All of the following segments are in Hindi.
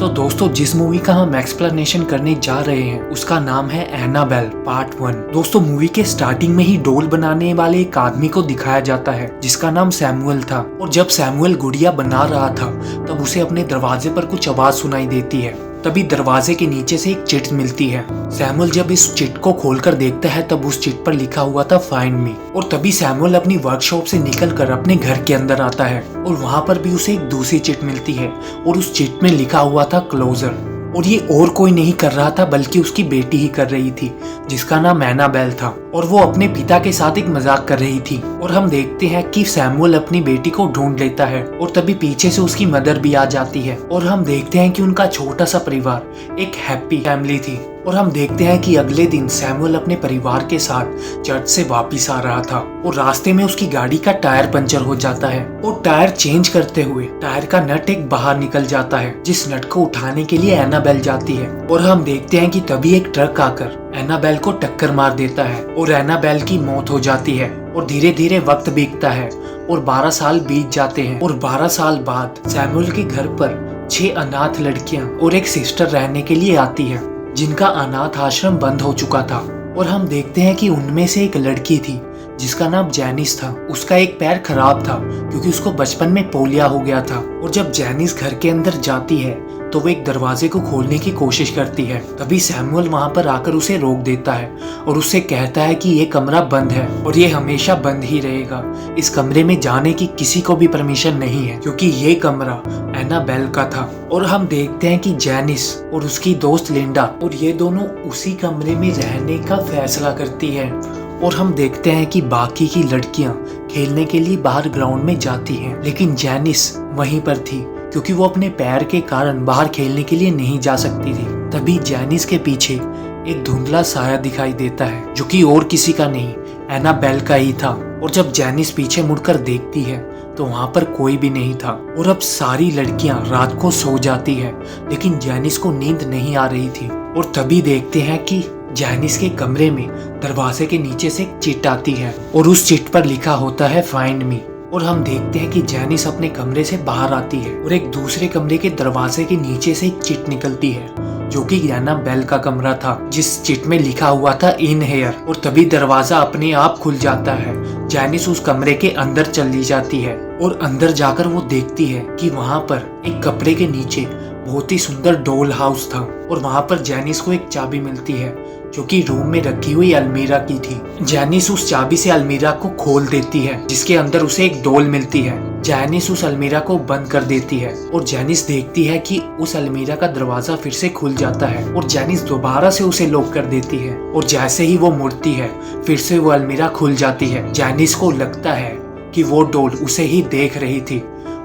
तो दोस्तों जिस मूवी का हम एक्सप्लेनेशन करने जा रहे हैं उसका नाम है एनाबेल पार्ट 1। दोस्तों मूवी के स्टार्टिंग में ही डोल बनाने वाले एक आदमी को दिखाया जाता है जिसका नाम सैमुअल था। और जब सैमुअल गुड़िया बना रहा था तब उसे अपने दरवाजे पर कुछ आवाज सुनाई देती है। तभी दरवाजे के नीचे से एक चिट मिलती है। सैमुअल जब इस चिट को खोलकर देखता है तब उस चिट पर लिखा हुआ था फाइंड मी। और तभी सैमुअल अपनी वर्कशॉप से निकलकर अपने घर के अंदर आता है और वहां पर भी उसे एक दूसरी चिट मिलती है और उस चिट में लिखा हुआ था क्लोजर। और ये और कोई नहीं कर रहा था बल्कि उसकी बेटी ही कर रही थी जिसका नाम एनाबेल था। और वो अपने पिता के साथ एक मजाक कर रही थी। और हम देखते हैं कि सैमुअल अपनी बेटी को ढूंढ लेता है और तभी पीछे से उसकी मदर भी आ जाती है। और हम देखते हैं कि उनका छोटा सा परिवार एक हैप्पी फैमिली थी। और हम देखते हैं कि अगले दिन सैमुअल अपने परिवार के साथ चर्च से वापस आ रहा था और रास्ते में उसकी गाड़ी का टायर पंचर हो जाता है। और टायर चेंज करते हुए टायर का नट एक बाहर निकल जाता है जिस नट को उठाने के लिए एनाबेल जाती है। और हम देखते हैं कि तभी एक ट्रक आकर एनाबेल को टक्कर मार देता है और एनाबेल की मौत हो जाती है। और धीरे धीरे वक्त बीतता है और 12 साल बीत जाते हैं। और 12 साल बाद सैमुअल के घर पर 6 अनाथ लड़कियां और एक सिस्टर रहने के लिए आती है जिनका अनाथ आश्रम बंद हो चुका था। और हम देखते हैं कि उनमें से एक लड़की थी जिसका नाम जैनिस था। उसका एक पैर खराब था क्योंकि उसको बचपन में पोलिया हो गया था। और जब जैनिस घर के अंदर जाती है तो वो एक दरवाजे को खोलने की कोशिश करती है। तभी सैमुअल वहां पर आकर उसे रोक देता है और उससे कहता है कि ये कमरा बंद है और ये हमेशा बंद ही रहेगा। इस कमरे में जाने की किसी को भी परमिशन नहीं है क्योंकि ये कमरा एनाबेल का था। और हम देखते हैं कि जैनिस और उसकी दोस्त लिंडा और ये दोनों उसी कमरे में रहने का फैसला करती है। और हम देखते हैं कि बाकी की लड़कियां खेलने के लिए बाहर ग्राउंड में जाती हैं लेकिन जैनिस वहीं पर थी क्योंकि वो अपने पैर के कारण बाहर खेलने के लिए नहीं जा सकती थी। तभी जैनिस के पीछे एक धुंधला साया दिखाई देता है जो कि और किसी का नहीं एनाबेल का ही था। और जब जैनिस पीछे मुड़कर देखती है तो वहां पर कोई भी नहीं था। और अब सारी लड़कियां रात को सो जाती है लेकिन जैनिस को नींद नहीं आ रही थी। और तभी देखते हैं कि जैनिस के कमरे में दरवाजे के नीचे से एक चिट आती है और उस चिट पर लिखा होता है फाइंड मी। और हम देखते हैं कि जैनिस अपने कमरे से बाहर आती है और एक दूसरे कमरे के दरवाजे के नीचे से एक चिट निकलती है जो कि एनाबेल का कमरा था जिस चिट में लिखा हुआ था इन हेयर। और तभी दरवाजा अपने आप खुल जाता है। जैनिस उस कमरे के अंदर चली जाती है और अंदर जाकर वो देखती है कि वहां पर एक कपड़े के नीचे बहुत ही सुंदर डॉल हाउस था। और वहां पर जैनिस को एक चाबी मिलती है जो कि रूम में रखी हुई अलमीरा की थी। जैनिस उस चाबी से अलमीरा को खोल देती है जिसके अंदर उसे एक डॉल मिलती है। जैनिस उस अलमीरा को बंद कर देती है और जैनिस देखती है कि उस अलमीरा का दरवाजा फिर से खुल जाता है। और जैनिस दोबारा से उसे लॉक कर देती है और जैसे ही वो मुड़ती है फिर से वो अलमीरा खुल जाती है। जैनिस को लगता है कि वो डॉल उसे ही देख रही थी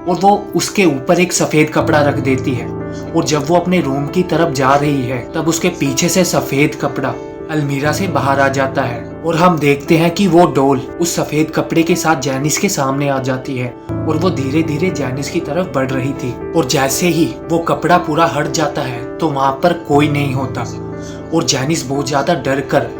और वो उसके ऊपर एक सफेद कपड़ा रख देती है। और जब वो अपने रूम की तरफ जा रही है तब उसके पीछे से सफेद कपड़ा अलमीरा से बाहर आ जाता है और हम देखते हैं कि वो डॉल उस सफेद कपड़े के साथ जैनिस के सामने आ जाती है और वो धीरे धीरे जैनिस की तरफ बढ़ रही थी। और जैसे ही वो कपड़ा पूरा हट जाता है तो वहां पर कोई नहीं होता और जैनिस बहुत ज्यादा डर कर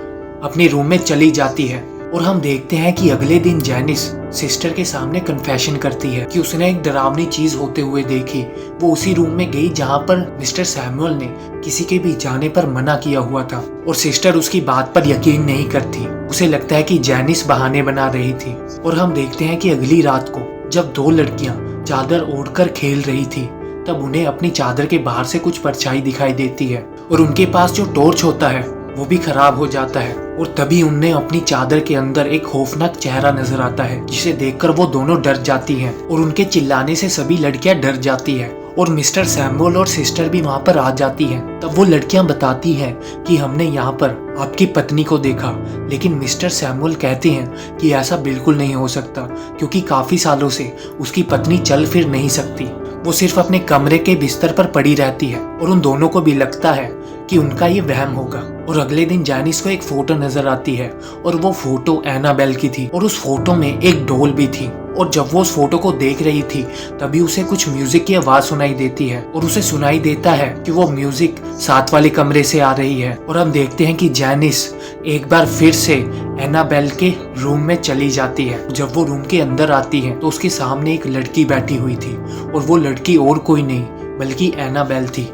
अपने रूम में चली जाती है। और हम देखते हैं कि अगले दिन जैनिस सिस्टर के सामने कन्फेशन करती है कि उसने एक डरावनी चीज होते हुए देखी। वो उसी रूम में गई जहां पर मिस्टर सैमुअल ने किसी के भी जाने पर मना किया हुआ था। और सिस्टर उसकी बात पर यकीन नहीं करती। उसे लगता है कि जैनिस बहाने बना रही थी। और हम देखते हैं कि अगली रात को जब 2 लड़कियां चादर ओढ़कर खेल रही थी तब उन्हें अपनी चादर के बाहर से कुछ परछाई दिखाई देती है और उनके पास जो टॉर्च होता है वो भी खराब हो जाता है। और तभी उन्हें अपनी चादर के अंदर एक खौफनाक चेहरा नजर आता है जिसे देखकर वो दोनों डर जाती हैं और उनके चिल्लाने से सभी लड़कियां डर जाती हैं। और मिस्टर सैमुअल और सिस्टर भी वहां पर आ जाती हैं। तब वो लड़कियां बताती हैं कि हमने यहाँ पर आपकी पत्नी को देखा। लेकिन मिस्टर सैमुअल कहते हैं कि ऐसा बिल्कुल नहीं हो सकता क्योंकि काफी सालों से उसकी पत्नी चल फिर नहीं सकती। वो सिर्फ अपने कमरे के बिस्तर पर पड़ी रहती है। और उन दोनों को भी लगता है कि उनका ये वहम होगा। और अगले दिन जैनिस को एक फोटो नजर आती है और वो फोटो एनाबेल की थी और उस फोटो में एक डॉल भी थी। और जब वो उस फोटो को देख रही थी तभी उसे कुछ म्यूजिक की आवाज सुनाई देती है और उसे सुनाई देता है कि वो म्यूजिक साथ वाले कमरे से आ रही है। और हम देखते हैं कि जैनिस एक बार फिर से एनाबेल के रूम में चली जाती है। जब वो रूम के अंदर आती है तो उसके सामने एक लड़की बैठी हुई थी और वो लड़की और कोई नहीं बल्कि एनाबेल थी।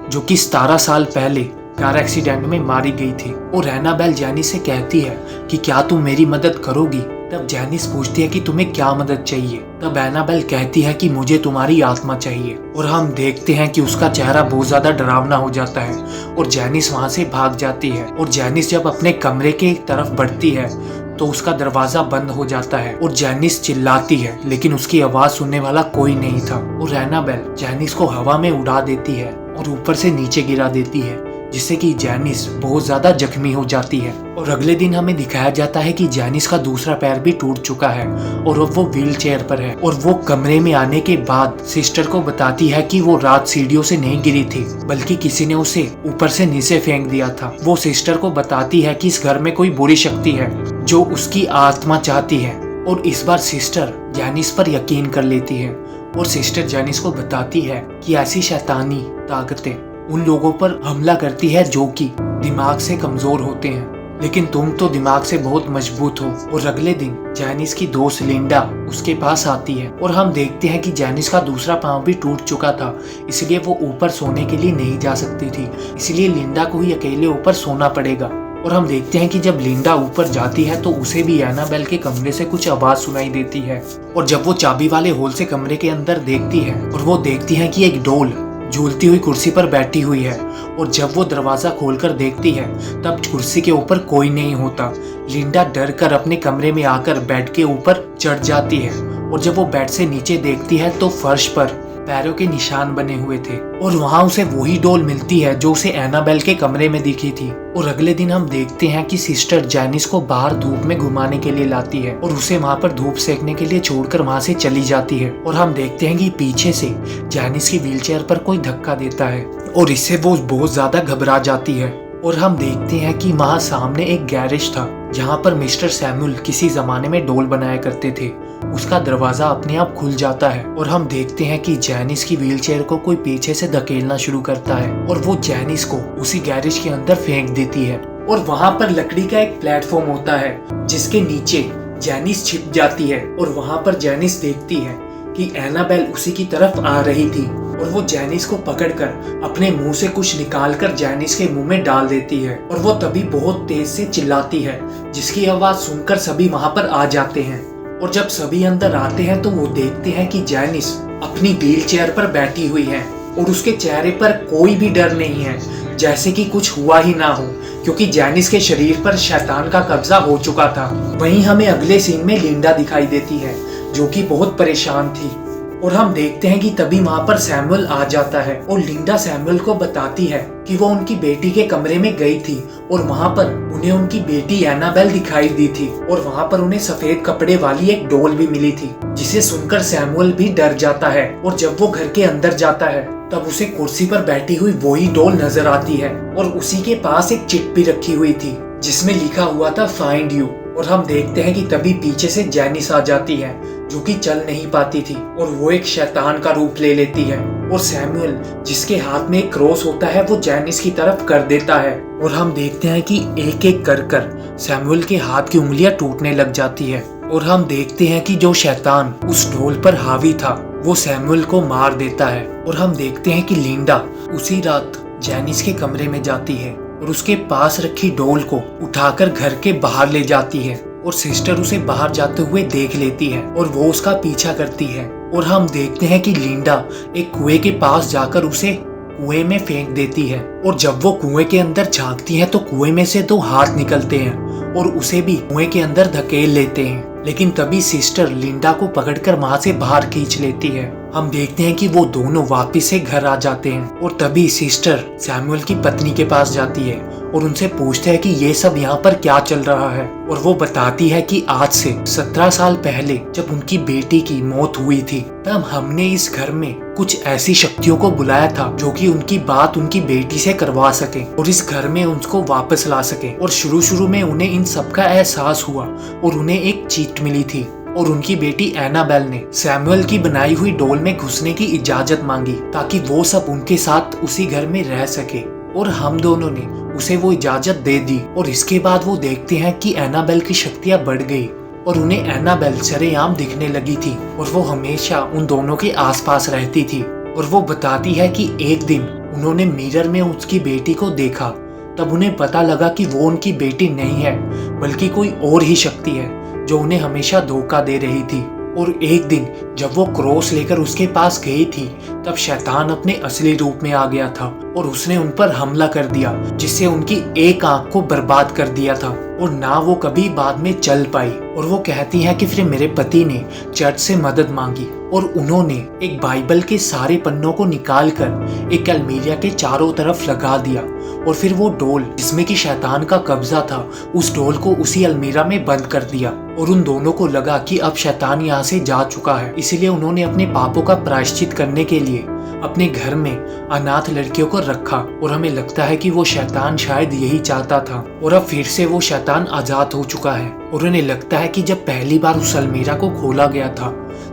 जो कि 17 साल पहले कार एक्सीडेंट में मारी गई थी। और एनाबेल जैनिस से कहती है कि क्या तुम मेरी मदद करोगी। तब जैनिस पूछती है कि तुम्हें क्या मदद चाहिए। तब एनाबेल कहती है कि मुझे तुम्हारी आत्मा चाहिए। और हम देखते हैं कि उसका चेहरा बहुत ज्यादा डरावना हो जाता है और जैनिस वहां से भाग जाती है। और जैनिस जब अपने कमरे के तरफ बढ़ती है तो उसका दरवाजा बंद हो जाता है और जैनिस चिल्लाती है, लेकिन उसकी आवाज सुनने वाला कोई नहीं था। और एनाबेल जैनिस को हवा में उड़ा देती है और ऊपर से नीचे गिरा देती है, जिससे कि जैनिस बहुत ज्यादा जख्मी हो जाती है। और अगले दिन हमें दिखाया जाता है कि जैनिस का दूसरा पैर भी टूट चुका है और वो व्हील चेयर पर है। और वो कमरे में आने के बाद सिस्टर को बताती है कि वो रात सीढ़ियों से नहीं गिरी थी, बल्कि किसी ने उसे ऊपर से नीचे फेंक दिया था। वो सिस्टर को बताती है कि इस घर में कोई बुरी शक्ति है जो उसकी आत्मा चाहती है। और इस बार सिस्टर जैनिस पर यकीन कर लेती है और सिस्टर जैनिस को बताती है कि ऐसी शैतानी ताकतें उन लोगों पर हमला करती है जो कि दिमाग से कमजोर होते हैं, लेकिन तुम तो दिमाग से बहुत मजबूत हो। और अगले दिन जैनिस की दोस्त लिंडा उसके पास आती है और हम देखते हैं कि जैनिस का दूसरा पांव भी टूट चुका था, इसलिए वो ऊपर सोने के लिए नहीं जा सकती थी, इसलिए लिंडा को ही अकेले ऊपर सोना पड़ेगा। और हम देखते हैं कि जब लिंडा ऊपर जाती है तो उसे भी एनाबेल के कमरे से कुछ आवाज सुनाई देती है। और जब वो चाबी वाले होल से कमरे के अंदर देखती है और वो देखती है कि एक डोल झूलती हुई कुर्सी पर बैठी हुई है। और जब वो दरवाजा खोलकर देखती है तब कुर्सी के ऊपर कोई नहीं होता। लिंडा डर कर अपने कमरे में आकर बेड के ऊपर चढ़ जाती है और जब वो बेड से नीचे देखती है तो फर्श पर पैरों के निशान बने हुए थे और वहां उसे वही डोल मिलती है जो उसे एनाबेल के कमरे में दिखी थी। और अगले दिन हम देखते हैं कि सिस्टर जैनिस को बाहर धूप में घुमाने के लिए लाती है और उसे वहां पर धूप सेकने के लिए छोड़कर वहां से चली जाती है। और हम देखते हैं कि पीछे से जैनिस की व्हीलचेयर पर कोई धक्का देता है और इससे वो बहुत ज्यादा घबरा जाती है। और हम देखते हैं कि वहां सामने एक गैरेज था जहां पर मिस्टर सैमुअल किसी जमाने में डोल बनाया करते थे। उसका दरवाजा अपने आप खुल जाता है और हम देखते हैं कि जैनिस की व्हीलचेयर को कोई पीछे से धकेलना शुरू करता है और वो जैनिस को उसी गैरेज के अंदर फेंक देती है। और वहां पर लकड़ी का एक प्लेटफॉर्म होता है जिसके नीचे जैनिस छिप जाती है और वहां पर जैनिस देखती है कि एनाबेल उसी की तरफ आ रही थी और वो जैनिस को पकड़कर अपने मुंह से कुछ निकालकर जैनिस के मुंह में डाल देती है। और वो तभी बहुत तेज से चिल्लाती है जिसकी आवाज सुनकर सभी वहां पर आ जाते हैं। और जब सभी अंदर आते हैं तो वो देखते हैं कि जैनिस अपनी व्हील चेयर पर बैठी हुई है और उसके चेहरे पर कोई भी डर नहीं है, जैसे कि कुछ हुआ ही ना हो, क्योंकि जैनिस के शरीर पर शैतान का कब्जा हो चुका था। वहीं हमें अगले सीन में लिंडा दिखाई देती है जो कि बहुत परेशान थी। और हम देखते हैं कि तभी वहां पर सैमुअल आ जाता है और लिंडा सैमुअल को बताती है कि वो उनकी बेटी के कमरे में गई थी और वहां पर उन्हें उनकी बेटी एनाबेल दिखाई दी थी और वहां पर उन्हें सफेद कपड़े वाली एक डोल भी मिली थी, जिसे सुनकर सैमुअल भी डर जाता है। और जब वो घर के अंदर जाता है तब उसे कुर्सी पर बैठी हुई वही डोल नजर आती है और उसी के पास एक चिट्ठी रखी हुई थी जिसमें लिखा हुआ था फाइंड यू। और हम देखते हैं कि तभी पीछे से जैनिस आ जाती है जो कि चल नहीं पाती थी और वो एक शैतान का रूप ले लेती है। और सैमुअल जिसके हाथ में एक क्रॉस होता है वो जैनिस की तरफ कर देता है और हम देखते हैं कि एक एक कर सैमुअल के हाथ की उंगलियां टूटने लग जाती है। और हम देखते हैं कि जो शैतान उस ढोल पर हावी था वो सैमुअल को मार देता है। और हम देखते हैं कि लिंडा उसी रात जैनिस के कमरे में जाती है और उसके पास रखी डोल को उठाकर घर के बाहर ले जाती है और सिस्टर उसे बाहर जाते हुए देख लेती है और वो उसका पीछा करती है। और हम देखते हैं कि लिंडा एक कुएं के पास जाकर उसे कुएं में फेंक देती है और जब वो कुएं के अंदर झांकती है तो कुएं में से 2 हाथ निकलते हैं और उसे भी कुएं के अंदर धकेल लेते हैं। लेकिन तभी सिस्टर लिंडा को पकड़कर वहां से बाहर खींच लेती है। हम देखते हैं कि वो दोनों वापस से घर आ जाते हैं और तभी सिस्टर सैमुअल की पत्नी के पास जाती है और उनसे पूछते हैं कि ये सब यहाँ पर क्या चल रहा है। और वो बताती है कि आज से 17 साल पहले जब उनकी बेटी की मौत हुई थी तब हमने इस घर में कुछ ऐसी शक्तियों को बुलाया था जो कि उनकी बात उनकी बेटी से करवा सके और इस घर में उनको वापस ला सके। और शुरू में उन्हें इन सब का एहसास हुआ और उन्हें एक चीट मिली थी और उनकी बेटी एनाबेल ने सैमुअल की बनाई हुई डोल में घुसने की इजाजत मांगी ताकि वो सब उनके साथ उसी घर में रह सके और हम दोनों ने उसे वो इजाजत दे दी। और इसके बाद वो देखते हैं कि एनाबेल की शक्तियां बढ़ गई और उन्हें एनाबेल सरेआम दिखने लगी थी और वो हमेशा उन दोनों के आसपास रहती थी। और वो बताती है कि एक दिन उन्होंने मिरर में उसकी बेटी को देखा, तब उन्हें पता लगा कि वो उनकी बेटी नहीं है बल्कि कोई और ही शक्ति है जो उन्हें हमेशा धोखा दे रही थी। और एक दिन जब वो क्रॉस लेकर उसके पास गई थी, तब शैतान अपने असली रूप में आ गया था और उसने उन पर हमला कर दिया, जिससे उनकी एक आंख को बर्बाद कर दिया था और ना वो कभी बाद में चल पाई। और वो कहती है कि फिर मेरे पति ने चर्च से मदद मांगी और उन्होंने एक बाइबल के सारे पन्नों को निकाल कर एक अलमीरा के चारों तरफ लगा दिया और फिर वो डोल जिसमें कि शैतान का कब्जा था, उस डोल को उसी अलमीरा में बंद कर दिया। और उन दोनों को लगा कि अब शैतान यहाँ से जा चुका है, इसलिए उन्होंने अपने पापों का प्रायश्चित करने के लिए अपने घर में अनाथ लड़कियों को रखा। और हमें लगता है कि वो शैतान शायद यही चाहता था और अब फिर से वो शैतान आजाद हो चुका है। और उन्हें लगता है कि जब पहली बार उस अलमीरा को खोला गया था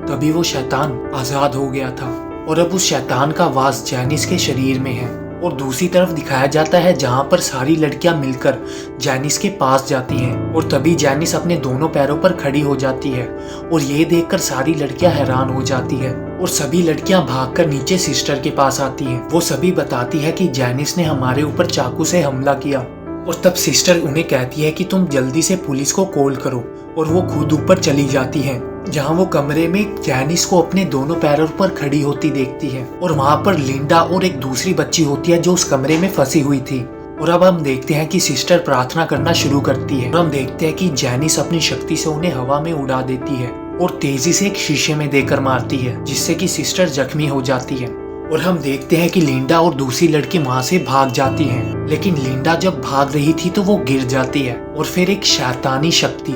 तभी वो शैतान आजाद हो गया था और अब उस शैतान का वास जैनिस के शरीर में है। और दूसरी तरफ दिखाया जाता है जहाँ पर सारी लड़कियां मिलकर जैनिस के पास जाती हैं और तभी जैनिस अपने दोनों पैरों पर खड़ी हो जाती है और ये देखकर सारी लड़कियां हैरान हो जाती है और सभी लड़कियां भागकर नीचे सिस्टर के पास आती हैं। वो सभी बताती है कि जैनिस ने हमारे ऊपर चाकू से हमला किया। और तब सिस्टर उन्हें कहती है कि तुम जल्दी से पुलिस को कॉल करो और वो खुद ऊपर चली जाती है, जहाँ वो कमरे में जैनिस को अपने दोनों पैरों पर खड़ी होती देखती है। और वहाँ पर लिंडा और एक दूसरी बच्ची होती है जो उस कमरे में फंसी हुई थी। और अब हम देखते हैं कि सिस्टर प्रार्थना करना शुरू करती है और हम देखते हैं कि जैनिस अपनी शक्ति से उन्हें हवा में उड़ा देती है और तेजी से एक शीशे में देकर मारती है, जिससे कि सिस्टर जख्मी हो जाती है। और हम देखते हैं कि लिंडा और दूसरी लड़की वहाँ से भाग जाती हैं, लेकिन लिंडा जब भाग रही थी तो वो गिर जाती है और फिर एक शैतानी शक्ति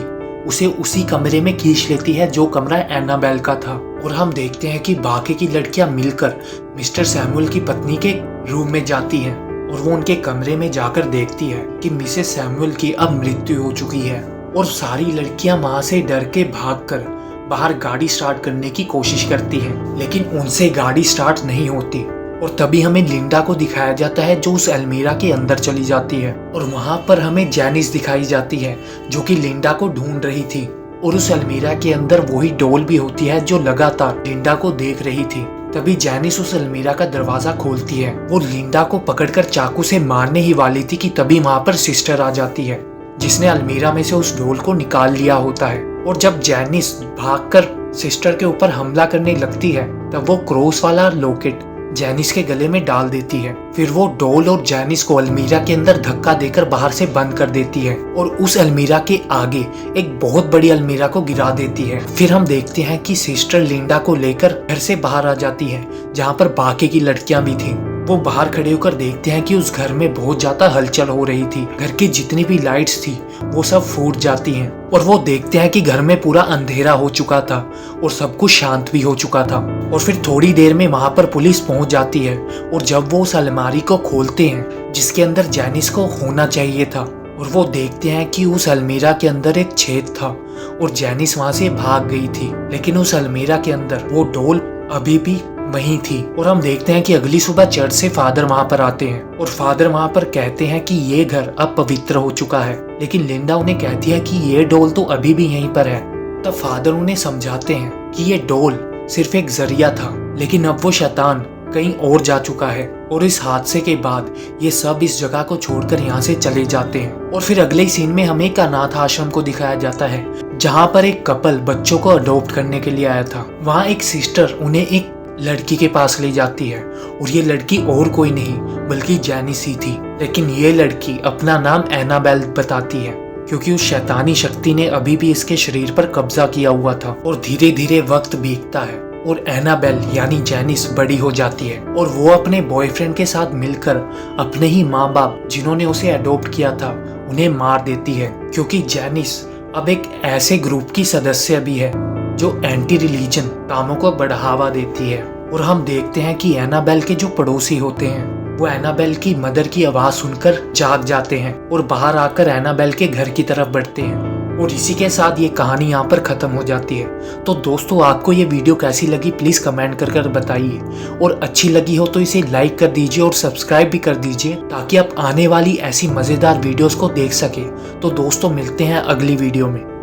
उसे उसी कमरे में खींच लेती है जो कमरा एनाबेल का था। और हम देखते हैं कि बाकी की लड़कियां मिलकर मिस्टर सैमुअल की पत्नी के रूम में जाती हैं और वो उनके कमरे में जाकर देखती है कि मिसेस सैमुअल की अब मृत्यु हो चुकी है। और सारी लड़कियां वहां से डर के भागकर बाहर गाड़ी स्टार्ट करने की कोशिश करती हैं, लेकिन उनसे गाड़ी स्टार्ट नहीं होती। और तभी हमें लिंडा को दिखाया जाता है जो उस अलमीरा के अंदर चली जाती है और वहां पर हमें जैनिस दिखाई जाती है जो कि लिंडा को ढूंढ रही थी। और उस अलमीरा के अंदर वही डोल भी होती है जो लगातार लिंडा को देख रही थी। तभी जैनिस उस अलमीरा का दरवाजा खोलती है। वो लिंडा को पकड़कर चाकू से मारने ही वाली थी कि तभी वहां पर सिस्टर आ जाती है जिसने अलमीरा में से उस डोल को निकाल लिया होता है। और जब जैनिस भागकर सिस्टर के ऊपर हमला करने लगती है तब वो क्रॉस वाला लॉकेट जैनिस के गले में डाल देती है। फिर वो डोल और जैनिस को अलमीरा के अंदर धक्का देकर बाहर से बंद कर देती है और उस अलमीरा के आगे एक बहुत बड़ी अलमीरा को गिरा देती है। फिर हम देखते हैं कि सिस्टर लिंडा को लेकर घर से बाहर आ जाती है जहाँ पर बाकी की लड़कियां भी थी। वो बाहर खड़े होकर देखते हैं कि उस घर में बहुत ज्यादा हलचल हो रही थी। घर की जितनी भी लाइट्स थी वो सब फूट जाती हैं और वो देखते हैं कि घर में पूरा अंधेरा हो चुका था और सब कुछ शांत भी हो चुका था। और फिर थोड़ी देर में वहां पर पुलिस पहुंच जाती है और जब वो उस अलमारी को खोलते हैं जिसके अंदर जैनिस को होना चाहिए था और वो देखते हैं कि उस अलमीरा के अंदर एक छेद था और जैनिस वहां से भाग गई थी, लेकिन उस अलमीरा के अंदर वो डोल अभी भी वहीं थी। और हम देखते हैं कि अगली सुबह चर्च से फादर वहां पर आते हैं और फादर वहां पर कहते हैं कि ये घर अब पवित्र हो चुका है, लेकिन लिंडा उन्हें कहती है कि ये डोल तो अभी भी यहीं पर है। तब फादर उन्हें समझाते हैं कि ये डोल सिर्फ एक जरिया था, लेकिन अब वो शैतान कहीं और जा चुका है। और इस हादसे के बाद ये सब इस जगह को छोड़कर यहाँ से चले जाते हैं। और फिर अगले सीन में हमें एक अनाथ आश्रम को दिखाया जाता है जहाँ पर एक कपल बच्चों को अडॉप्ट करने के लिए आया था। वहाँ एक सिस्टर उन्हें एक लड़की के पास ले जाती है और ये लड़की और कोई नहीं बल्कि जैनिस ही थी, लेकिन ये लड़की अपना नाम एनाबेल बताती है क्योंकि उस शैतानी शक्ति ने अभी भी इसके शरीर पर कब्जा किया हुआ था। और धीरे धीरे वक्त बीतता है और एनाबेल यानी जैनिस बड़ी हो जाती है और वो अपने बॉयफ्रेंड के साथ मिलकर अपने ही माँ बाप जिन्होंने उसे अडॉप्ट किया था उन्हें मार देती है, क्योंकि जैनिस अब एक ऐसे ग्रुप की सदस्य भी है जो एंटी रिलीजन कामों को बढ़ावा देती है। और हम देखते हैं कि एनाबेल के जो पड़ोसी होते हैं वो एनाबेल की मदर की आवाज सुनकर जाग जाते हैं और बाहर आकर एनाबेल के घर की तरफ बढ़ते हैं। और इसी के साथ ये कहानी यहाँ पर खत्म हो जाती है। तो दोस्तों, आपको ये वीडियो कैसी लगी प्लीज कमेंट कर बताइए, और अच्छी लगी हो तो इसे लाइक कर दीजिए और सब्सक्राइब भी कर दीजिए ताकि आप आने वाली ऐसी मजेदार वीडियोस को देख सके। तो दोस्तों, मिलते हैं अगली वीडियो में।